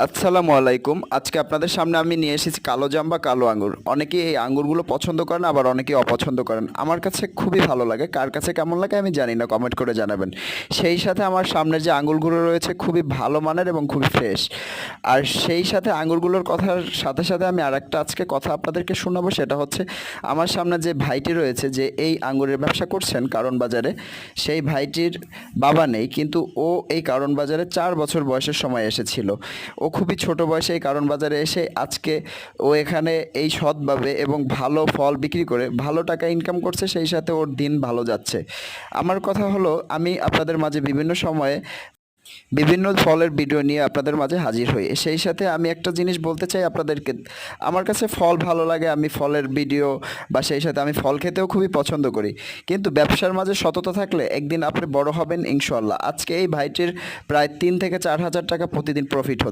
আসসালামু আলাইকুম। আজকে আপনাদের সামনে আমি নিয়ে এসেছি কালো জাম বা কালো আঙ্গুর। অনেকেই এই আঙ্গুরগুলো পছন্দ করেন, আবার অনেকেই অপছন্দ করেন। আমার কাছে খুবই ভালো লাগে, কার কাছে কেমন লাগে আমি জানি না, কমেন্ট করে জানাবেন। সেই সাথে আমার সামনের যে আঙ্গুরগুলো রয়েছে খুবই ভালো মানের এবং খুবই ফ্রেশ। আর সেই সাথে আঙ্গুরগুলোর কথার সাথে সাথে আমি আরেকটা আজকে কথা আপনাদেরকে শোনাবো, সেটা হচ্ছে আমার সামনে যে ভাইটি রয়েছে যে এই আঙ্গুরের ব্যবসা করছেন কারণ বাজারে, সেই ভাইটির বাবা নেই, কিন্তু ও এই কারণ বাজারে 4 বছর বয়সের সময় এসেছিল। ও খুবই ছোট বয়সে এই কারণ বাজারে এসে আজকে ও এখানে এই সৎভাবে এবং ভালো ফল বিক্রি করে ভালো টাকা ইনকাম করছে, সেই সাথে ওর দিন ভালো যাচ্ছে। আমার কথা হলো, আমি আপনাদের মাঝে বিভিন্ন সময়ে বিভিন্ন ফলের ভিডিও নিয়ে আপনাদের মাঝে হাজির হই। সেই সাথে আমি একটা জিনিস বলতে চাই আপনাদেরকে, আমার কাছে ফল ভালো লাগে, আমি ফলের ভিডিও বা সেই সাথে আমি ফল খেতেও খুবই পছন্দ করি। কিন্তু ব্যবসার মাঝে সততা থাকলে একদিন আপনি বড় হবেন ইনশাল্লাহ। আজকে এই ভাইটির প্রায় 3 থেকে 4 হাজার টাকা প্রতিদিন প্রফিট হচ্ছে।